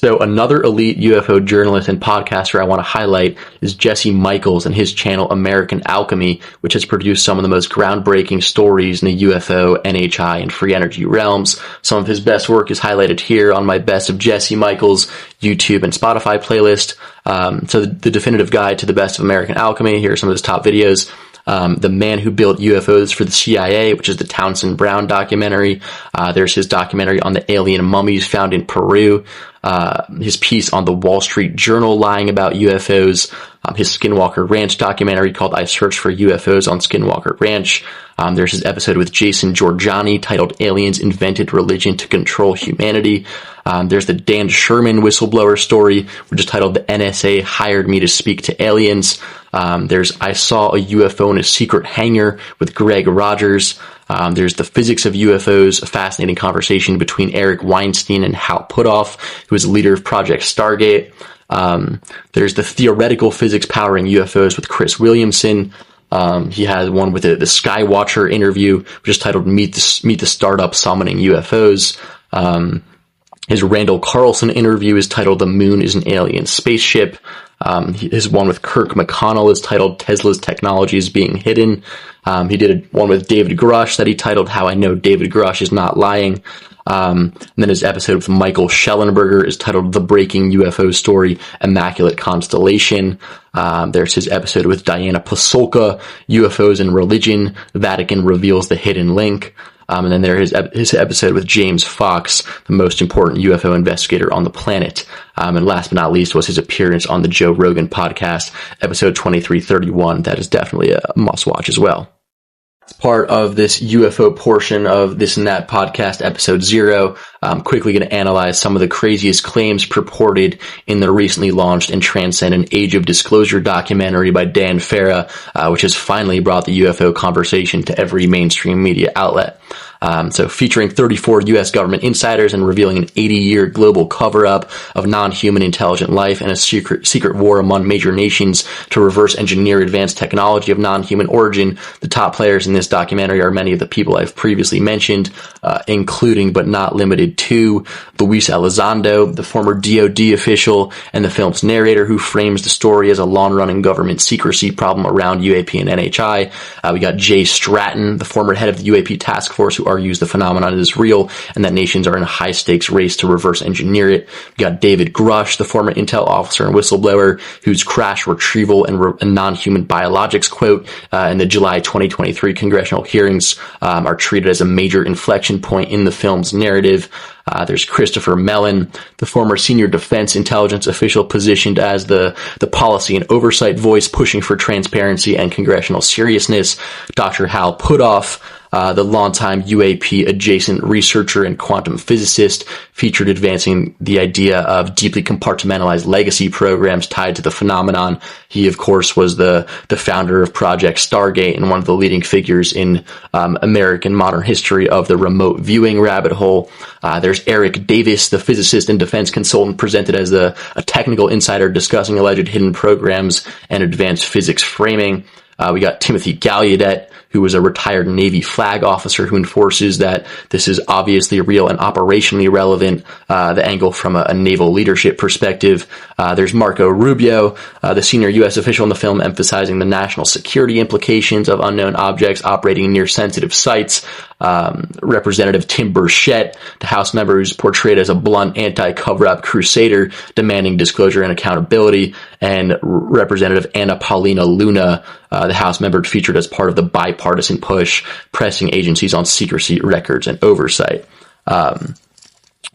So another elite UFO journalist and podcaster I want to highlight is Jesse Michels and his channel American Alchemy, which has produced some of the most groundbreaking stories in the UFO, NHI, and free energy realms. Some of his best work is highlighted here on my Best of Jesse Michels YouTube and Spotify playlist. So the definitive guide to the best of American Alchemy. Here are some of his top videos. The Man Who Built UFOs for the CIA, which is the Townsend Brown documentary. There's his documentary on the alien mummies found in Peru. His piece on the Wall Street Journal lying about UFOs. His Skinwalker Ranch documentary called I Searched for UFOs on Skinwalker Ranch. There's his episode with Jason Giorgiani titled Aliens Invented Religion to Control Humanity. There's the Dan Sherman whistleblower story, which is titled The NSA Hired Me to Speak to Aliens. There's I Saw a UFO in a Secret Hangar with Greg Rogers. There's The Physics of UFOs, a fascinating conversation between Eric Weinstein and Hal Puthoff, who is the leader of Project Stargate. There's The Theoretical Physics Powering UFOs with Chris Williamson. He has one with the Skywatcher interview, which is titled Meet the Startup Summoning UFOs. His Randall Carlson interview is titled The Moon is an Alien Spaceship. His one with Kirk McConnell is titled Tesla's Technology is Being Hidden. He did one with David Grush that he titled How I Know David Grush is Not Lying. And then his episode with Michael Schellenberger is titled The Breaking UFO Story, Immaculate Constellation. There's his episode with Diana Pasulka, UFOs and Religion, Vatican Reveals the Hidden Link. And then there's his episode with James Fox, the most important UFO investigator on the planet. And last but not least was his appearance on the Joe Rogan podcast, episode 2331. That is definitely a must watch as well. As part of this UFO portion of This and That podcast, episode 0, I'm quickly going to analyze some of the craziest claims purported in the recently launched and transcendent Age of Disclosure documentary by Dan Farah, which has finally brought the UFO conversation to every mainstream media outlet. So featuring 34 U.S. government insiders and revealing an 80-year global cover-up of non-human intelligent life and a secret war among major nations to reverse engineer advanced technology of non-human origin, the top players in this documentary are many of the people I've previously mentioned, including but not limited to Luis Elizondo, the former DoD official and the film's narrator who frames the story as a long-running government secrecy problem around UAP and NHI. We got Jay Stratton, the former head of the UAP task force who argues the phenomenon is real and that nations are in a high-stakes race to reverse engineer it. We got David Grush, the former intel officer and whistleblower whose crash retrieval and non-human biologics quote in the July 2023 congressional hearings are treated as a major inflection point in the film's narrative. There's Christopher Mellon, the former senior defense intelligence official positioned as the policy and oversight voice pushing for transparency and congressional seriousness. Dr. Hal Puthoff, the longtime UAP adjacent researcher and quantum physicist, featured advancing the idea of deeply compartmentalized legacy programs tied to the phenomenon. He, of course, was the founder of Project Stargate and one of the leading figures in American modern history of the remote viewing rabbit hole. There's Eric Davis, the physicist and defense consultant, presented as a technical insider discussing alleged hidden programs and advanced physics framing. We got Timothy Gallaudet, who was a retired Navy flag officer who enforces that this is obviously real and operationally relevant, the angle from a naval leadership perspective. There's Marco Rubio, the senior U.S. official in the film, emphasizing the national security implications of unknown objects operating near sensitive sites. Representative Tim Burchett, the House member who's portrayed as a blunt anti-cover-up crusader demanding disclosure and accountability, and Representative Anna Paulina Luna, the House member featured as part of the bipartisan push pressing agencies on secrecy, records, and oversight.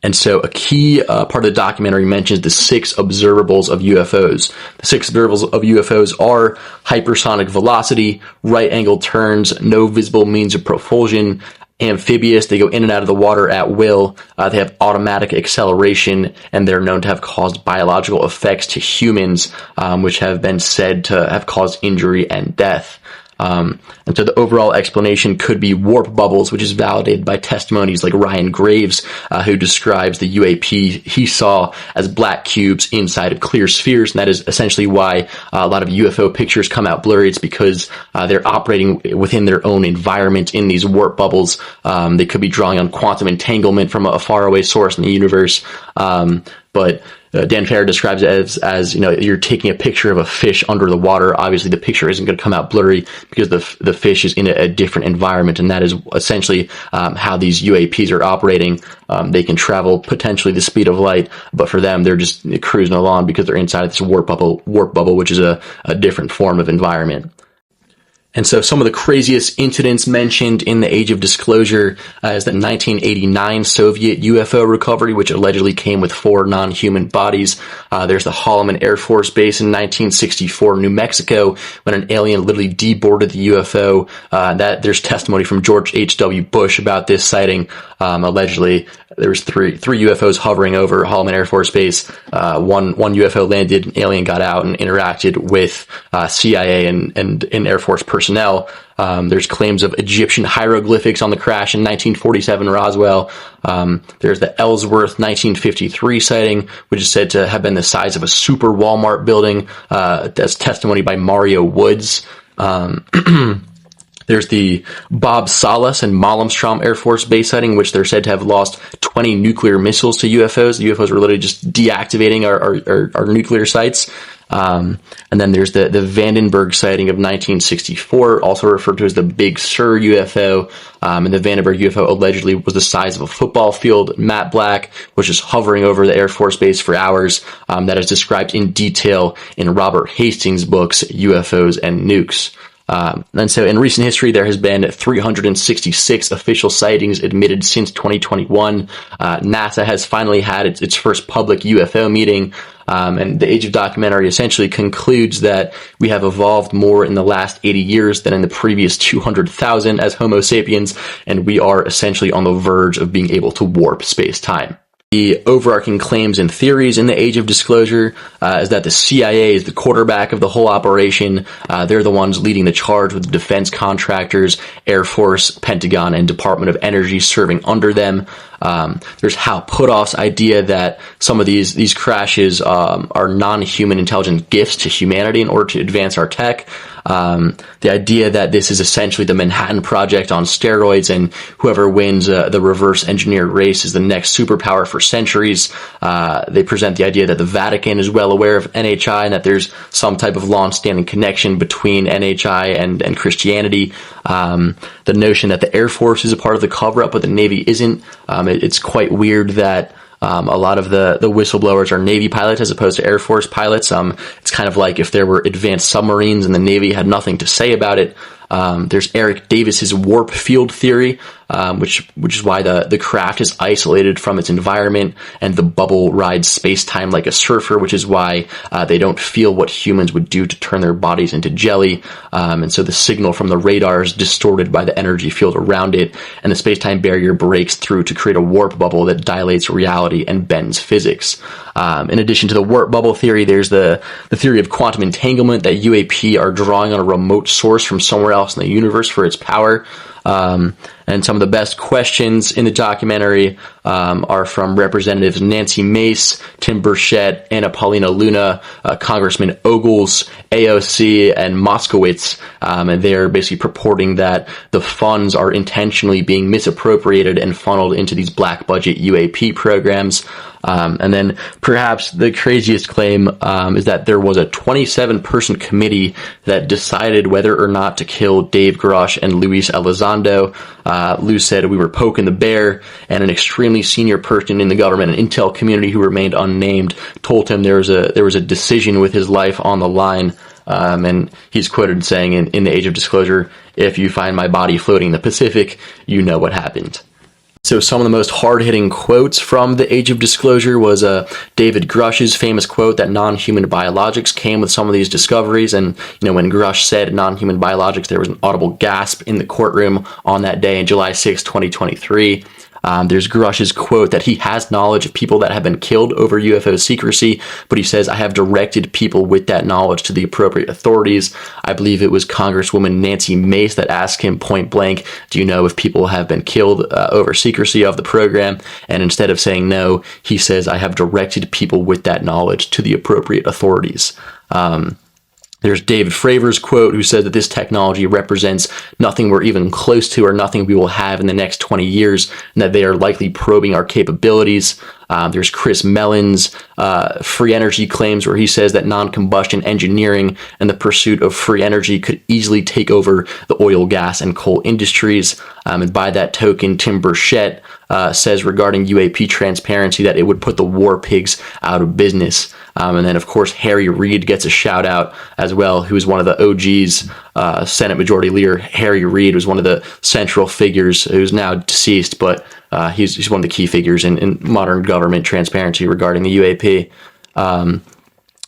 And so a key part of the documentary mentions the 6 observables of UFOs. The 6 observables of UFOs are hypersonic velocity, right-angled turns, no visible means of propulsion, amphibious, they go in and out of the water at will, they have automatic acceleration, and they're known to have caused biological effects to humans, which have been said to have caused injury and death. And so the overall explanation could be warp bubbles, which is validated by testimonies like Ryan Graves, who describes the UAP he saw as black cubes inside of clear spheres. And that is essentially why a lot of UFO pictures come out blurry. It's because they're operating within their own environment in these warp bubbles. They could be drawing on quantum entanglement from a faraway source in the universe. but Dan Farrer describes it as you're taking a picture of a fish under the water. Obviously, the picture isn't going to come out blurry because the fish is in a different environment, and that is essentially how these UAPs are operating. They can travel potentially the speed of light, but for them, they're just cruising along because they're inside this warp bubble, which is a different form of environment. And so some of the craziest incidents mentioned in the Age of Disclosure is the 1989 Soviet UFO recovery, which allegedly came with 4 non-human bodies. There's the Holloman Air Force Base in 1964, New Mexico, when an alien literally deboarded the UFO. That there's testimony from George H.W. Bush about this sighting. Allegedly, there was three UFOs hovering over Holloman Air Force Base. One UFO landed, an alien got out and interacted with CIA and Air Force personnel. There's claims of Egyptian hieroglyphics on the crash in 1947 Roswell. There's the Ellsworth 1953 sighting, which is said to have been the size of a super Walmart building. That's testimony by Mario Woods. There's the Bob Salas and Malmstrom Air Force Base sighting, which they're said to have lost 20 nuclear missiles to UFOs. The UFOs were literally just deactivating our nuclear sites. And then there's the Vandenberg sighting of 1964, also referred to as the Big Sur UFO. And the Vandenberg UFO allegedly was the size of a football field, matte black, was just hovering over the Air Force Base for hours. That is described in detail in Robert Hastings' books, UFOs and Nukes. And so in recent history, there has been 366 official sightings admitted since 2021. NASA has finally had its first public UFO meeting. And the Age of Documentary essentially concludes that we have evolved more in the last 80 years than in the previous 200,000 as Homo sapiens, and we are essentially on the verge of being able to warp space-time. The overarching claims and theories in the Age of Disclosure is that the CIA is the quarterback of the whole operation. They're the ones leading the charge with the defense contractors, Air Force, Pentagon, and Department of Energy serving under them. There's Hal Puthoff's idea that some of these crashes are non-human intelligent gifts to humanity in order to advance our tech. The idea that this is essentially the Manhattan Project on steroids, and whoever wins the reverse engineered race is the next superpower for centuries. They present the idea that the Vatican is well aware of NHI and that there's some type of long-standing connection between NHI and Christianity. The notion that the Air Force is a part of the cover-up, but the Navy isn't. It's quite weird that a lot of the whistleblowers are Navy pilots as opposed to Air Force pilots. It's kind of like if there were advanced submarines and the Navy had nothing to say about it. There's Eric Davis's warp field theory, which is why the craft is isolated from its environment, and the bubble rides space-time like a surfer, which is why they don't feel what humans would do to turn their bodies into jelly. And so the signal from the radar is distorted by the energy field around it, and the space-time barrier breaks through to create a warp bubble that dilates reality and bends physics. In addition to the warp bubble theory, there's the theory of quantum entanglement, that UAP are drawing on a remote source from somewhere else in the universe for its power. And some of the best questions in the documentary are from Representatives Nancy Mace, Tim Burchett, Anna Paulina Luna, Congressman Ogles, AOC, and Moskowitz. And they're basically purporting that the funds are intentionally being misappropriated and funneled into these black budget UAP programs. And then perhaps the craziest claim is that there was a 27-person committee that decided whether or not to kill Dave Grosh and Luis Elizondo. Lou said, "We were poking the bear," and an extremely senior person in the government and intel community who remained unnamed told him there was a decision with his life on the line. And he's quoted saying in the Age of Disclosure, "If you find my body floating in the Pacific, you know what happened." So some of the most hard-hitting quotes from the Age of Disclosure was David Grush's famous quote that non-human biologics came with some of these discoveries. And, when Grush said non-human biologics, there was an audible gasp in the courtroom on that day in July 6, 2023. There's Grush's quote that he has knowledge of people that have been killed over UFO secrecy, but he says, "I have directed people with that knowledge to the appropriate authorities." I believe it was Congresswoman Nancy Mace that asked him point blank, "Do you know if people have been killed over secrecy of the program?" And instead of saying no, he says, "I have directed people with that knowledge to the appropriate authorities." There's David Fravor's quote, who said that this technology represents nothing we're even close to or nothing we will have in the next 20 years, and that they are likely probing our capabilities. There's Chris Mellon's free energy claims, where he says that non-combustion engineering and the pursuit of free energy could easily take over the oil, gas, and coal industries. And by that token, Tim Burchett says regarding UAP transparency that it would put the war pigs out of business. And then, of course, Harry Reid gets a shout out as well, who is one of the OGs. Senate Majority Leader Harry Reid was one of the central figures, who's now deceased, but he's one of the key figures in modern government transparency regarding the UAP.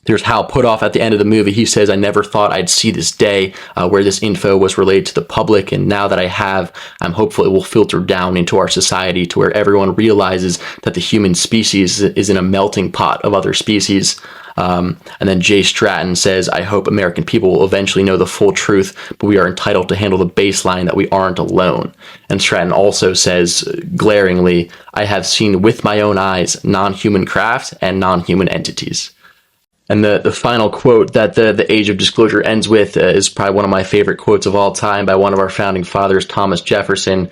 There's Hal Puthoff at the end of the movie. He says, "I never thought I'd see this day where this info was relayed to the public, and now that I have, I'm hopeful it will filter down into our society to where everyone realizes that the human species is in a melting pot of other species." And then Jay Stratton says, "I hope American people will eventually know the full truth, but we are entitled to handle the baseline that we aren't alone." And Stratton also says, glaringly, "I have seen with my own eyes non-human craft and non-human entities." And the final quote that the Age of Disclosure ends with is probably one of my favorite quotes of all time by one of our founding fathers, Thomas Jefferson.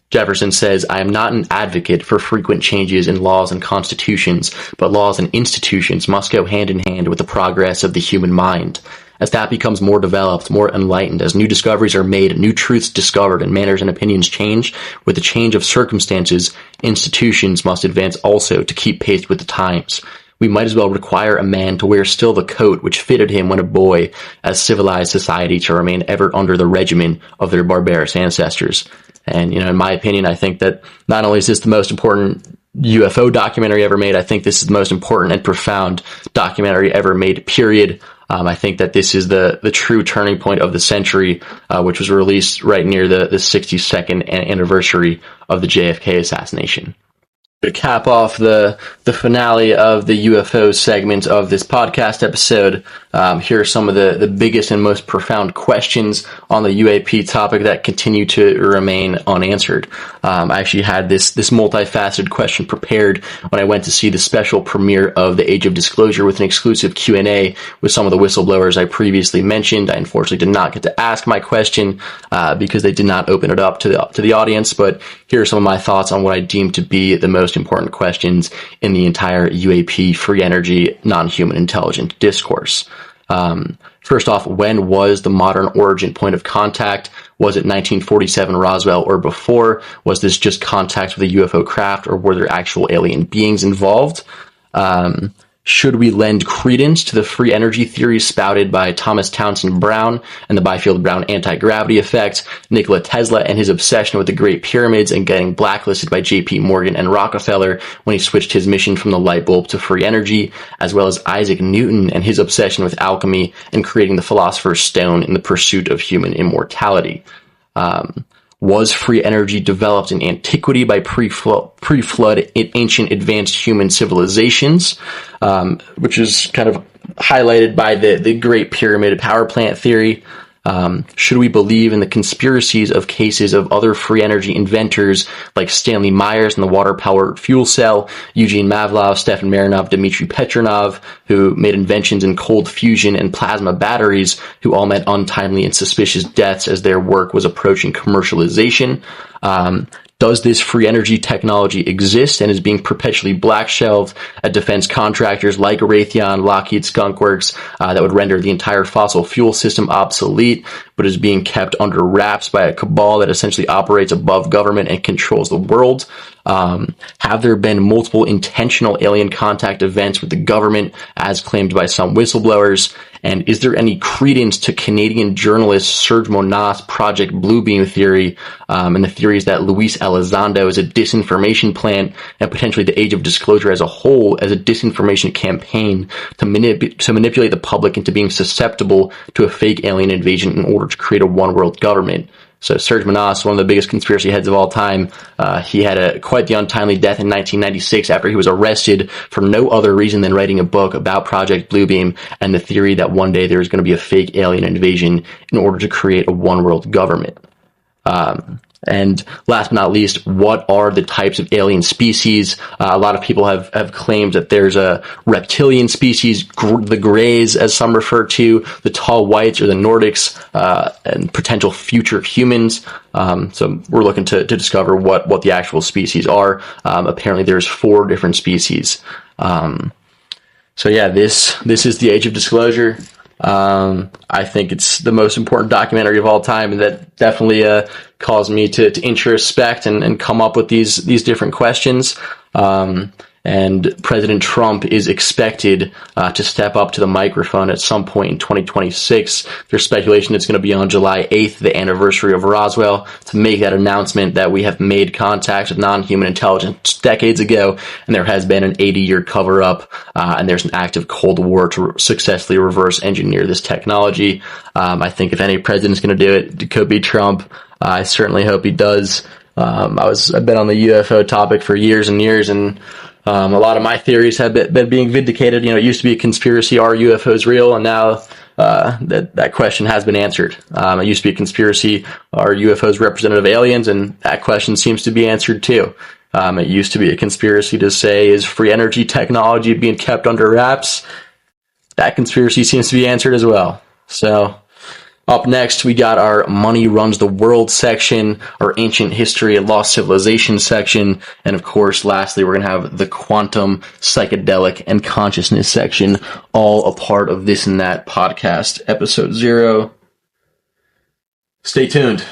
Jefferson says, "I am not an advocate for frequent changes in laws and constitutions, but laws and institutions must go hand in hand with the progress of the human mind. As that becomes more developed, more enlightened, as new discoveries are made, new truths discovered, and manners and opinions change, with the change of circumstances, institutions must advance also to keep pace with the times. We might as well require a man to wear still the coat which fitted him when a boy, as civilized society to remain ever under the regimen of their barbarous ancestors." And, in my opinion, I think that not only is this the most important UFO documentary ever made, I think this is the most important and profound documentary ever made, period. I think that this is the true turning point of the century, which was released right near the 62nd anniversary of the JFK assassination. To cap off the finale of the UFO segment of this podcast episode, here are some of the biggest and most profound questions on the UAP topic that continue to remain unanswered. I actually had this multifaceted question prepared when I went to see the special premiere of The Age of Disclosure with an exclusive Q&A with some of the whistleblowers I previously mentioned. I unfortunately did not get to ask my question because they did not open it up to the audience, but here are some of my thoughts on what I deem to be the most important questions in the entire UAP free energy non-human intelligent discourse. First off, when was the modern origin point of contact? Was it 1947 Roswell or before? Was this just contact with a UFO craft, or were there actual alien beings involved? Should we lend credence to the free energy theories spouted by Thomas Townsend Brown and the Byfield-Brown anti-gravity effect, Nikola Tesla and his obsession with the Great Pyramids and getting blacklisted by J.P. Morgan and Rockefeller when he switched his mission from the light bulb to free energy, as well as Isaac Newton and his obsession with alchemy and creating the Philosopher's Stone in the pursuit of human immortality? Was free energy developed in antiquity by pre-flood ancient advanced human civilizations, which is kind of highlighted by the Great Pyramid power plant theory? Should we believe in the conspiracies of cases of other free energy inventors like Stanley Myers and the water-powered fuel cell, Eugene Mavlov, Stefan Marinov, Dmitry Petronov, who made inventions in cold fusion and plasma batteries, who all met untimely and suspicious deaths as their work was approaching commercialization? Does this free energy technology exist and is being perpetually black-shelved at defense contractors like Raytheon, Lockheed, Skunk Works, that would render the entire fossil fuel system obsolete, but is being kept under wraps by a cabal that essentially operates above government and controls the world? Have there been multiple intentional alien contact events with the government, as claimed by some whistleblowers? And is there any credence to Canadian journalist Serge Monat's Project Bluebeam theory, and the theories that Luis Elizondo is a disinformation plant, and potentially the Age of Disclosure as a whole as a disinformation campaign to manipulate the public into being susceptible to a fake alien invasion in order to create a one-world government? So Serge Monat, one of the biggest conspiracy heads of all time, he had quite the untimely death in 1996 after he was arrested for no other reason than writing a book about Project Bluebeam and the theory that one day there was going to be a fake alien invasion in order to create a one-world government. And And last but not least, what are the types of alien species? A lot of people have claimed that there's a reptilian species, the Greys, as some refer to, the tall whites or the Nordics, and potential future humans. So we're looking to discover what the actual species are. Apparently there's 4 different species. So yeah, this is the Age of Disclosure. I think it's the most important documentary of all time, and that definitely caused me to introspect and come up with these different questions. And President Trump is expected to step up to the microphone at some point in 2026. There's speculation it's going to be on July 8th, the anniversary of Roswell, to make that announcement that we have made contact with non-human intelligence decades ago, and there has been an 80-year cover-up, and there's an active Cold War to successfully reverse engineer this technology. I think if any president's going to do it, it could be Trump. I certainly hope he does. I've been on the UFO topic for years and years, and a lot of my theories have been being vindicated. It used to be a conspiracy, are UFOs real? And now that question has been answered. It used to be a conspiracy, are UFOs representative aliens? And that question seems to be answered too. It used to be a conspiracy to say, is free energy technology being kept under wraps? That conspiracy seems to be answered as well. So up next, we got our Money Runs the World section, our Ancient History and Lost Civilization section, and of course, lastly, we're going to have the Quantum, Psychedelic, and Consciousness section, all a part of This and That podcast, episode 0. Stay tuned.